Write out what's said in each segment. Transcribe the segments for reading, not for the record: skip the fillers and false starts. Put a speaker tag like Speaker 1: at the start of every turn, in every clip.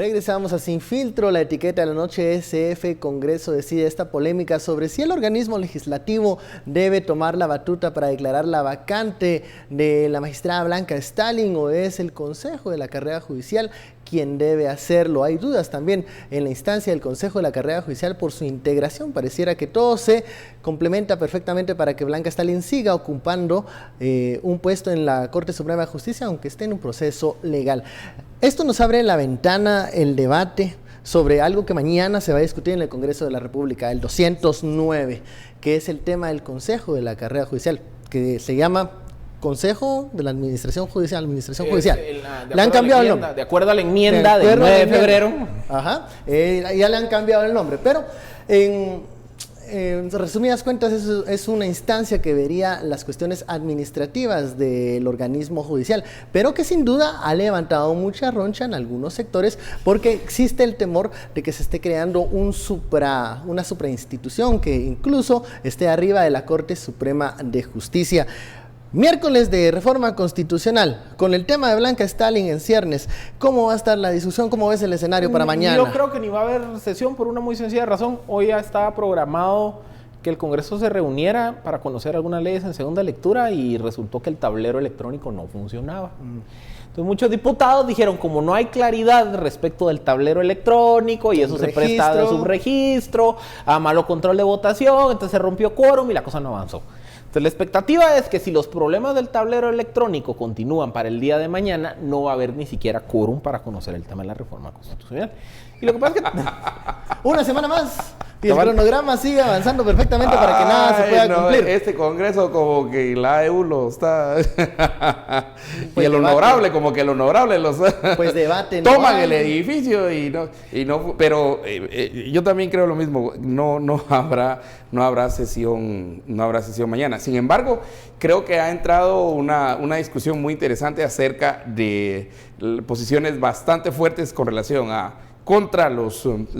Speaker 1: Regresamos a Sin Filtro. La etiqueta de la noche SF. Congreso decide esta polémica sobre si el organismo legislativo debe tomar la batuta para declarar la vacante de la magistrada Blanca Stalin o es el Consejo de la Carrera Judicial quien debe hacerlo. Hay dudas también en la instancia del Consejo de la Carrera Judicial por su integración. Pareciera que todo se complementa perfectamente para que Blanca Stalin siga ocupando un puesto en la Corte Suprema de Justicia, aunque esté en un proceso legal. Esto nos abre la ventana, el debate sobre algo que mañana se va a discutir en el Congreso de la República, el 209, que es el tema del Consejo de la Carrera Judicial, que se llama Consejo de la Administración Judicial, Le han cambiado el nombre.
Speaker 2: De acuerdo a la enmienda del 9 de febrero.
Speaker 1: Ajá, ya le han cambiado el nombre, pero en resumidas cuentas es una instancia que vería las cuestiones administrativas del organismo judicial, pero que sin duda ha levantado mucha roncha en algunos sectores porque existe el temor de que se esté creando una suprainstitución que incluso esté arriba de la Corte Suprema de Justicia. Miércoles de reforma constitucional, con el tema de Blanca Stalin en ciernes. ¿Cómo va a estar la discusión? ¿Cómo ves el escenario para mañana?
Speaker 2: Yo creo que ni va a haber sesión por una muy sencilla razón. Hoy ya estaba programado que el Congreso se reuniera para conocer algunas leyes en segunda lectura y resultó que el tablero electrónico no funcionaba. Entonces muchos diputados dijeron, como no hay claridad respecto del tablero electrónico y eso se presta a subregistro, a malo control de votación, entonces se rompió quórum y la cosa no avanzó. Entonces la expectativa es que si los problemas del tablero electrónico continúan para el día de mañana, no va a haber ni siquiera quórum para conocer el tema de la reforma constitucional. Y lo que pasa es que
Speaker 1: una semana más y el cronograma sigue avanzando perfectamente para que nada se pueda cumplir.
Speaker 3: Este Congreso como que la AEU lo está pues y el honorable, como que el honorable los
Speaker 1: pues debate
Speaker 3: toman el edificio y no, pero yo también creo lo mismo, no habrá sesión mañana. Sin embargo, creo que ha entrado una discusión muy interesante acerca de posiciones bastante fuertes con relación a contra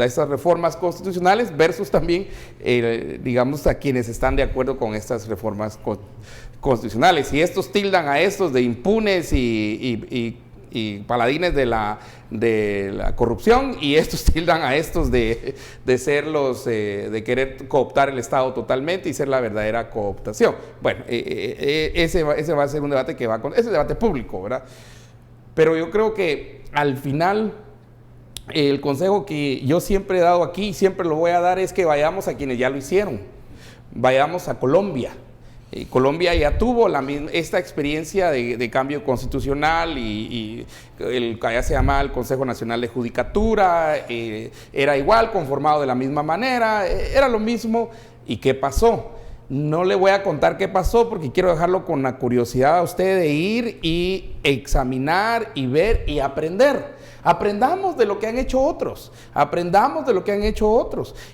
Speaker 3: estas reformas constitucionales versus también, digamos, a quienes están de acuerdo con estas reformas constitucionales. Y estos tildan a estos de impunes y paladines de la corrupción, y estos tildan a estos de ser de querer cooptar el Estado totalmente y ser la verdadera cooptación. Bueno, ese va a ser un debate que va con ese debate público, ¿verdad? Pero yo creo que al final el consejo que yo siempre he dado aquí y siempre lo voy a dar es que vayamos a quienes ya lo hicieron, vayamos a Colombia. Colombia ya tuvo esta experiencia de cambio constitucional y allá se llama el Consejo Nacional de Judicatura, era igual, conformado de la misma manera, era lo mismo. ¿Y qué pasó? No le voy a contar qué pasó porque quiero dejarlo con la curiosidad a usted de ir y examinar y ver y aprender. Aprendamos de lo que han hecho otros,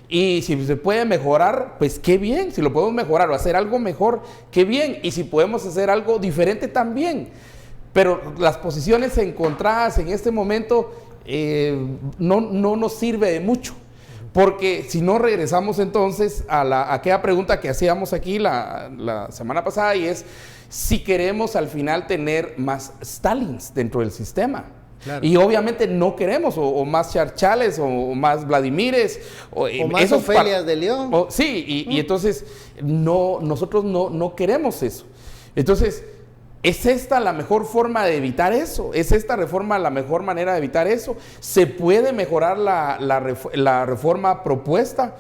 Speaker 3: y si se puede mejorar, pues qué bien. Si lo podemos mejorar o hacer algo mejor, qué bien, y si podemos hacer algo diferente también. Pero las posiciones encontradas en este momento no nos sirve de mucho, porque si no regresamos entonces a aquella pregunta que hacíamos aquí la semana pasada, y es si queremos al final tener más Stalins dentro del sistema. Claro. Y obviamente no queremos o más Charchales o más Vladimires
Speaker 1: o más Ofelias de León.
Speaker 3: Y entonces nosotros no queremos eso. Entonces, ¿es esta la mejor forma de evitar eso? ¿Es esta reforma la mejor manera de evitar eso? ¿Se puede mejorar la reforma propuesta?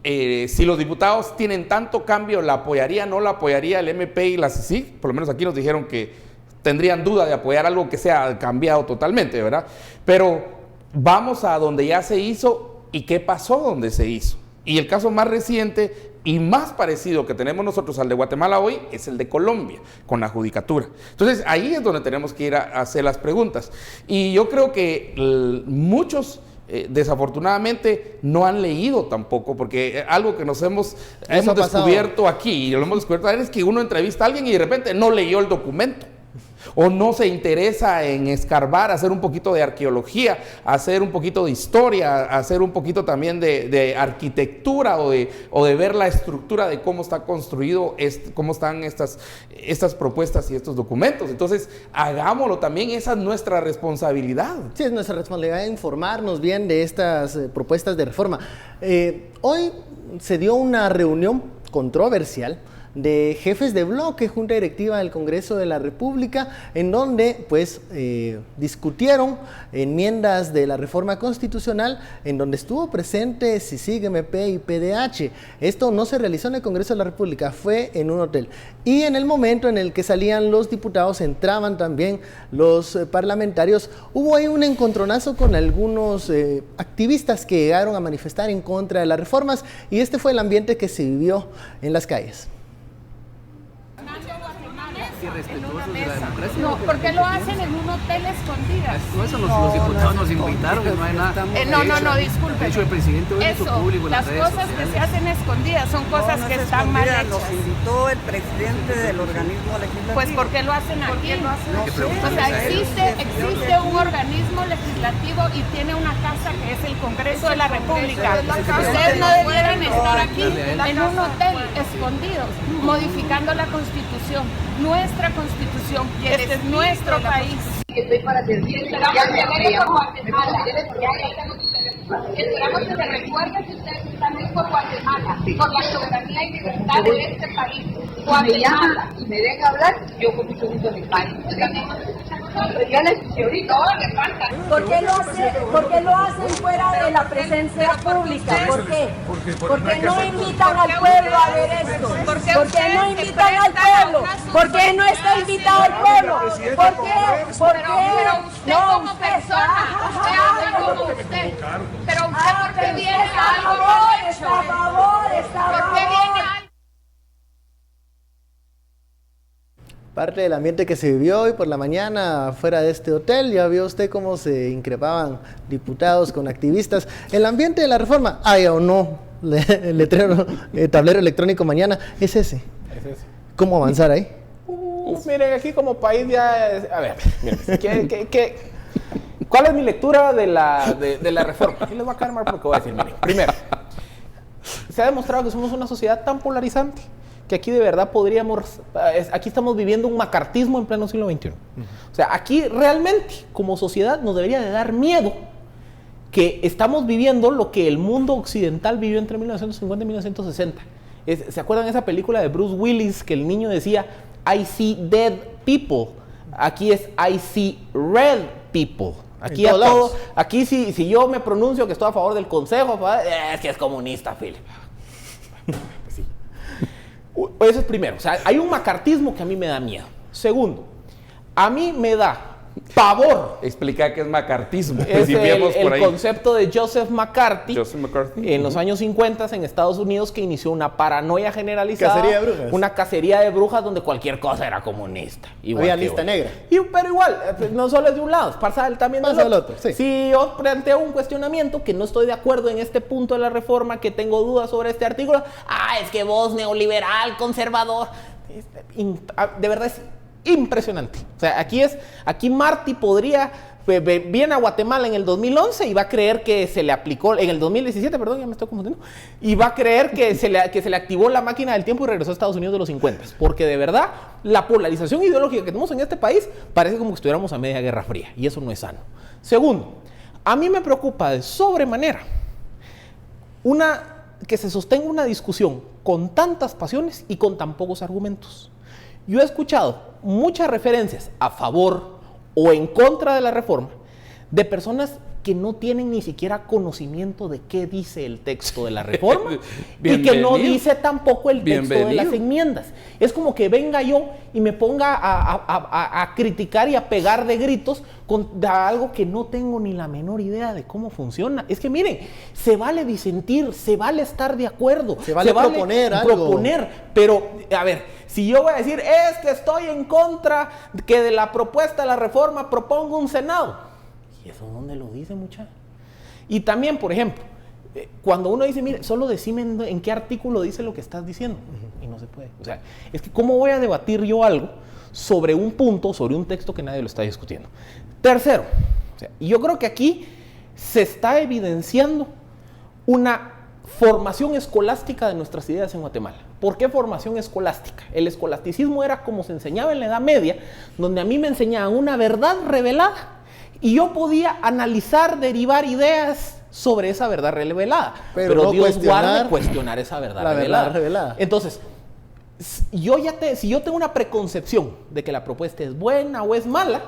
Speaker 3: Si los diputados tienen tanto cambio, ¿la apoyaría, no la apoyaría el MP y la CICIG? Por lo menos aquí nos dijeron que tendrían duda de apoyar algo que sea cambiado totalmente, ¿verdad? Pero vamos a donde ya se hizo y qué pasó donde se hizo. Y el caso más reciente y más parecido que tenemos nosotros al de Guatemala hoy es el de Colombia, con la judicatura. Entonces ahí es donde tenemos que ir a hacer las preguntas. Y yo creo que muchos desafortunadamente no han leído tampoco, porque algo que hemos descubierto aquí, y lo hemos descubierto es que uno entrevista a alguien y de repente no leyó el documento. o no se interesa en escarbar, hacer un poquito de arqueología, hacer un poquito de historia, hacer un poquito también de arquitectura o de ver la estructura de cómo está construido, cómo están estas propuestas y estos documentos. Entonces, hagámoslo también, esa es nuestra responsabilidad.
Speaker 1: Sí, es nuestra responsabilidad informarnos bien de estas propuestas de reforma. Hoy se dio una reunión controversial de jefes de bloque, Junta Directiva del Congreso de la República, en donde pues discutieron enmiendas de la reforma constitucional, en donde estuvo presente CICIG, MP y PDH. Esto no se realizó en el Congreso de la República, fue en un hotel. Y en el momento en el que salían los diputados, entraban también los parlamentarios, hubo ahí un encontronazo con algunos activistas que llegaron a manifestar en contra de las reformas, y este fue el ambiente que se vivió en las calles.
Speaker 4: Irrespetuosos de la democracia. No, ¿por qué lo hacen en un hotel escondidas?
Speaker 5: No, eso los diputados nos invitaron, no hay nada.
Speaker 4: No, disculpe.
Speaker 5: De hecho, el presidente hoy hizo público en
Speaker 4: las
Speaker 5: redes
Speaker 4: cosas
Speaker 5: sociales.
Speaker 4: que se hacen escondidas son cosas que están mal hechas.
Speaker 6: Nos invitó el presidente del organismo legislativo.
Speaker 4: Pues, ¿por qué lo hacen aquí?
Speaker 6: No sé.
Speaker 4: O sea, existe un organismo legislativo y tiene una casa que es el Congreso de la República. Ustedes no debieran estar aquí en un hotel escondidos, modificando la Constitución, nuestra Constitución. Este es nuestro país.
Speaker 7: Estoy para servirle. Esperamos que se recuerde que ustedes están ahí por Guatemala, por la soberanía y libertad de este país. Guatemala, y me deja hablar, yo con mucho gusto les pago. Yo ahorita le falta.
Speaker 8: ¿Por qué lo hacen fuera de la presencia pública? ¿Por qué? Porque no invitan al pueblo a ver esto. ¿Por qué no invitan al pueblo? ¿Por qué no está invitado el pueblo? ¿Por qué?
Speaker 7: Pero usted como persona, usted habla como usted. Pero usted, ¿por qué viene algo mal hecho?
Speaker 8: Está a favor.
Speaker 7: ¿Por qué viene algo?
Speaker 1: Parte del ambiente que se vivió hoy por la mañana fuera de este hotel. Ya vio usted cómo se increpaban diputados con activistas. El ambiente de la reforma, haya o no el letrero, el tablero electrónico mañana, es ese.
Speaker 2: Es ese.
Speaker 1: ¿Cómo avanzar ahí?
Speaker 2: Miren, aquí como país ya... A ver, miren, ¿cuál es mi lectura de la reforma? Aquí les voy a calmar porque voy a decir, miren, primero, se ha demostrado que somos una sociedad tan polarizante que aquí de verdad aquí estamos viviendo un macartismo en pleno siglo XXI. O sea, aquí realmente como sociedad nos debería de dar miedo que estamos viviendo lo que el mundo occidental vivió entre 1950 y 1960. ¿Se acuerdan de esa película de Bruce Willis que el niño decía, I see dead people? Aquí es I see red people. Aquí, aquí si yo me pronuncio que estoy a favor del consejo, es que es comunista, Philip. Sí. Eso es primero. O sea, hay un macartismo que a mí me da miedo. Segundo, a mí me da pavor.
Speaker 3: Explica qué es macartismo.
Speaker 2: Es el concepto de Joseph McCarthy en los años 50 en Estados Unidos, que inició una paranoia generalizada.
Speaker 1: Cacería de brujas.
Speaker 2: Una cacería de brujas donde cualquier cosa era comunista.
Speaker 1: Había lista negra.
Speaker 2: Pero igual, no solo es de un lado, es pasa también del otro.
Speaker 1: Sí.
Speaker 2: Si yo planteo un cuestionamiento que no estoy de acuerdo en este punto de la reforma, que tengo dudas sobre este artículo, es que vos, neoliberal, conservador, de verdad es impresionante. O sea, aquí Marty viene a Guatemala en el 2011 y va a creer que se le aplicó, en el 2017, perdón, ya me estoy confundiendo, y va a creer que se le activó la máquina del tiempo y regresó a Estados Unidos de los 50, porque de verdad la polarización ideológica que tenemos en este país parece como que estuviéramos a media Guerra Fría, y eso no es sano. Segundo, a mí me preocupa de sobremanera que se sostenga una discusión con tantas pasiones y con tan pocos argumentos. Yo he escuchado muchas referencias a favor o en contra de la reforma de personas que no tienen ni siquiera conocimiento de qué dice el texto de la reforma y que no dice tampoco el texto de las enmiendas. Es como que venga yo y me ponga a criticar y a pegar de gritos contra algo que no tengo ni la menor idea de cómo funciona. Es que miren, se vale disentir, se vale estar de acuerdo,
Speaker 1: se vale proponer algo.
Speaker 2: Pero a ver, si yo voy a decir es que estoy en contra que de la propuesta de la reforma propongo un Senado, ¿y eso dónde lo dice, muchacho? Y también, por ejemplo, Cuando uno dice, mire, solo decime en qué artículo dice lo que estás diciendo, y no se puede. O sea, es que ¿cómo voy a debatir yo algo sobre un punto, sobre un texto que nadie lo está discutiendo? Tercero, o sea, yo creo que aquí se está evidenciando una formación escolástica de nuestras ideas en Guatemala. ¿Por qué formación escolástica? El escolasticismo era como se enseñaba en la Edad Media, donde a mí me enseñaban una verdad revelada y yo podía analizar, derivar ideas sobre esa verdad revelada. Pero no Dios guarde cuestionar esa verdad revelada. Entonces, si yo tengo una preconcepción de que la propuesta es buena o es mala,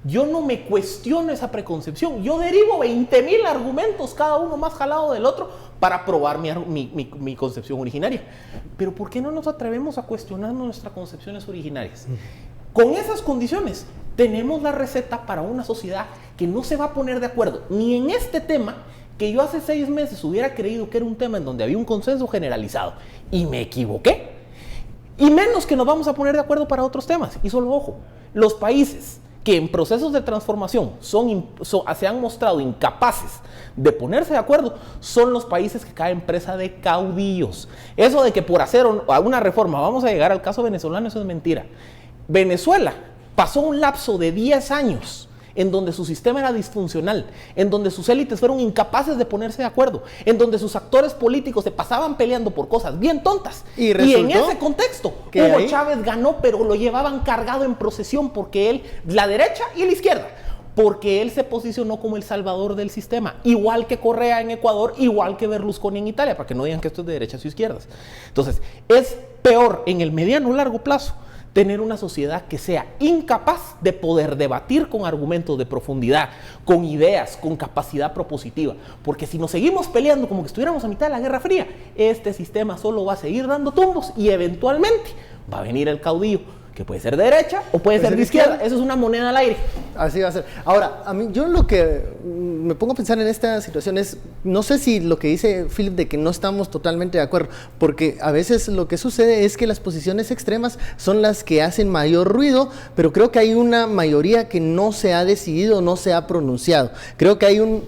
Speaker 2: yo no me cuestiono esa preconcepción. Yo derivo 20,000 argumentos, cada uno más jalado del otro, para probar mi concepción originaria. Pero ¿por qué no nos atrevemos a cuestionar nuestras concepciones originarias? Con esas condiciones, tenemos la receta para una sociedad que no se va a poner de acuerdo ni en este tema, que yo hace 6 meses hubiera creído que era un tema en donde había un consenso generalizado, y me equivoqué. Y menos que nos vamos a poner de acuerdo para otros temas. Y solo ojo, los países que en procesos de transformación se han mostrado incapaces de ponerse de acuerdo, son los países que caen presa de caudillos. Eso de que por hacer una reforma vamos a llegar al caso venezolano, eso es mentira. Venezuela pasó un lapso de 10 años en donde su sistema era disfuncional, en donde sus élites fueron incapaces de ponerse de acuerdo, en donde sus actores políticos se pasaban peleando por cosas bien tontas. Y en ese contexto, Hugo Chávez ganó, pero lo llevaban cargado en procesión, porque él, la derecha y la izquierda, porque él se posicionó como el salvador del sistema, igual que Correa en Ecuador, igual que Berlusconi en Italia, para que no digan que esto es de derechas o izquierdas. Entonces, es peor en el mediano o largo plazo tener una sociedad que sea incapaz de poder debatir con argumentos de profundidad, con ideas, con capacidad propositiva. Porque si nos seguimos peleando como que estuviéramos a mitad de la Guerra Fría, este sistema solo va a seguir dando tumbos y eventualmente va a venir el caudillo, que puede ser de derecha o puede ser de izquierda. Eso es una moneda al aire.
Speaker 1: Así va a ser. Ahora, a mí, yo lo que me pongo a pensar en esta situación es, no sé si lo que dice Philip de que no estamos totalmente de acuerdo, porque a veces lo que sucede es que las posiciones extremas son las que hacen mayor ruido, pero creo que hay una mayoría que no se ha decidido, no se ha pronunciado. Creo que hay un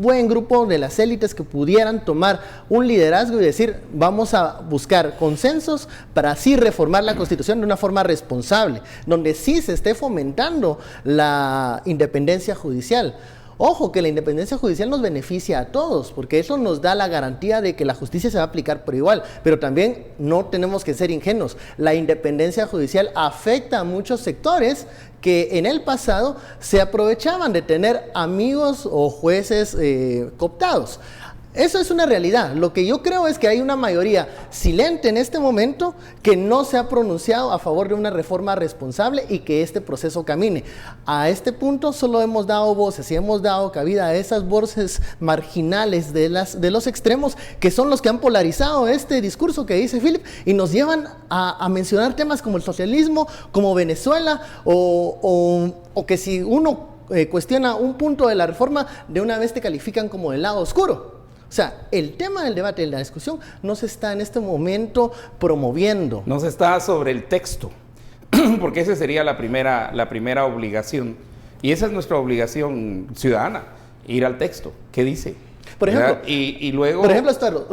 Speaker 1: buen grupo de las élites que pudieran tomar un liderazgo y decir, vamos a buscar consensos para así reformar la Constitución de una forma responsable, donde sí se esté fomentando la independencia judicial. Ojo, que la independencia judicial nos beneficia a todos, porque eso nos da la garantía de que la justicia se va a aplicar por igual, pero también no tenemos que ser ingenuos. La independencia judicial afecta a muchos sectores que en el pasado se aprovechaban de tener amigos o jueces cooptados. Eso es una realidad. Lo que yo creo es que hay una mayoría silente en este momento que no se ha pronunciado a favor de una reforma responsable y que este proceso camine. A este punto solo hemos dado voces y hemos dado cabida a esas voces marginales de los extremos, que son los que han polarizado este discurso que dice Philip y nos llevan a mencionar temas como el socialismo, como Venezuela o que si uno cuestiona un punto de la reforma, de una vez te califican como del lado oscuro. O sea, el tema del debate, de la discusión, no se está en este momento promoviendo.
Speaker 3: No se está sobre el texto, porque esa sería la primera obligación. Y esa es nuestra obligación ciudadana, ir al texto. ¿Qué dice?
Speaker 1: Por ejemplo,
Speaker 3: y luego...
Speaker 1: Por ejemplo, Estuardo,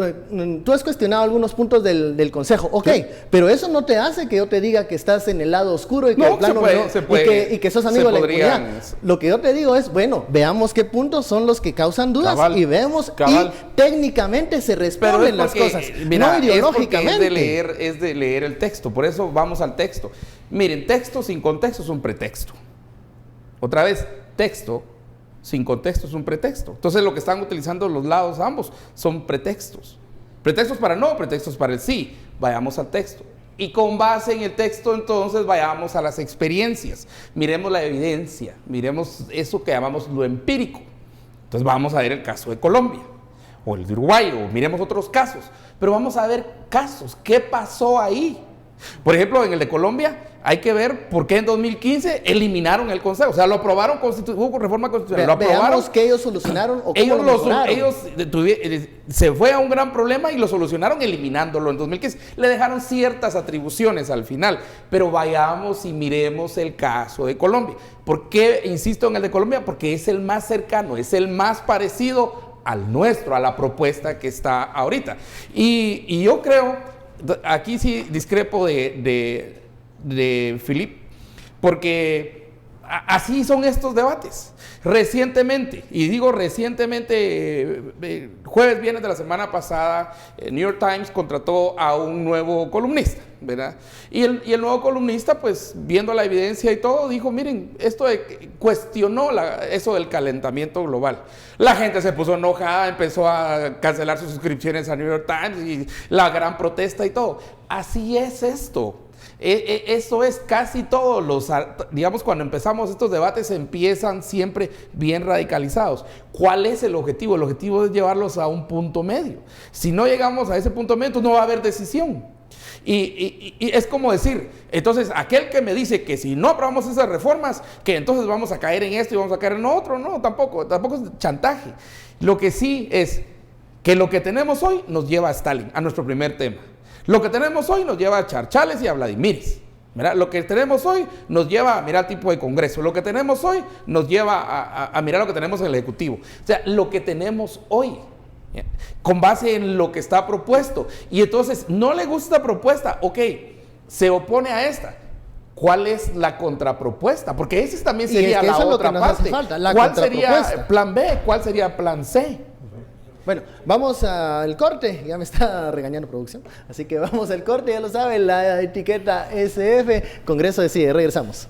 Speaker 1: tú has cuestionado algunos puntos del Consejo, ok, ¿sí? Pero eso no te hace que yo te diga que estás en el lado oscuro y que
Speaker 3: no,
Speaker 1: el plano y que sos amigo de la impunidad. Lo que yo te digo es, bueno, veamos qué puntos son los que causan dudas y vemos y técnicamente se responden las cosas, mira, no ideológicamente.
Speaker 3: Es de leer el texto, por eso vamos al texto. Miren, texto sin contexto es un pretexto. Otra vez, texto sin contexto es un pretexto. Entonces lo que están utilizando los lados ambos son pretextos. Pretextos para no, pretextos para el sí. Vayamos al texto. Y con base en el texto entonces vayamos a las experiencias. Miremos la evidencia, miremos eso que llamamos lo empírico. Entonces vamos a ver el caso de Colombia o el de Uruguay, o miremos otros casos. Pero vamos a ver casos, ¿qué pasó ahí? Por ejemplo, en el de Colombia hay que ver por qué en 2015 eliminaron el Consejo. O sea, lo aprobaron, hubo reforma constitucional. Lo aprobaron.
Speaker 1: Veamos qué ellos solucionaron o cómo lo mejoraron.
Speaker 3: Ellos se fue a un gran problema y lo solucionaron eliminándolo en 2015. Le dejaron ciertas atribuciones al final. Pero vayamos y miremos el caso de Colombia. ¿Por qué insisto en el de Colombia? Porque es el más cercano, es el más parecido al nuestro, a la propuesta que está ahorita. Y yo creo, aquí sí discrepo de Philippe, porque así son estos debates. Recientemente, y digo recientemente, jueves, viernes de la semana pasada, New York Times contrató a un nuevo columnista, ¿verdad? Y el nuevo columnista, pues, viendo la evidencia y todo, dijo, miren, cuestionó eso del calentamiento global. La gente se puso enojada, empezó a cancelar sus suscripciones a New York Times y la gran protesta y todo. Así es esto. Eso es casi todos digamos, cuando empezamos estos debates empiezan siempre bien radicalizados. ¿Cuál es el objetivo? El objetivo es llevarlos a un punto medio. Si no llegamos a ese punto medio, entonces no va a haber decisión. Y es como decir, entonces aquel que me dice que si no aprobamos esas reformas, que entonces vamos a caer en esto y vamos a caer en otro, no, tampoco es chantaje. Lo que sí es que lo que tenemos hoy nos lleva a Stalin, a nuestro primer tema. Lo que tenemos hoy nos lleva a Charchales y a Vladimiris. ¿Verdad? Lo que tenemos hoy nos lleva a mirar el tipo de Congreso. Lo que tenemos hoy nos lleva a mirar lo que tenemos en el Ejecutivo. O sea, lo que tenemos hoy, ¿ya? Con base en lo que está propuesto. Y entonces, no le gusta esta propuesta, ok, se opone a esta. ¿Cuál es la contrapropuesta? Porque ese también sería la otra parte. ¿Cuál sería plan B? ¿Cuál sería plan C?
Speaker 1: Bueno, vamos al corte, ya me está regañando producción, así que vamos al corte, ya lo saben, la etiqueta SF, Congreso decide, regresamos.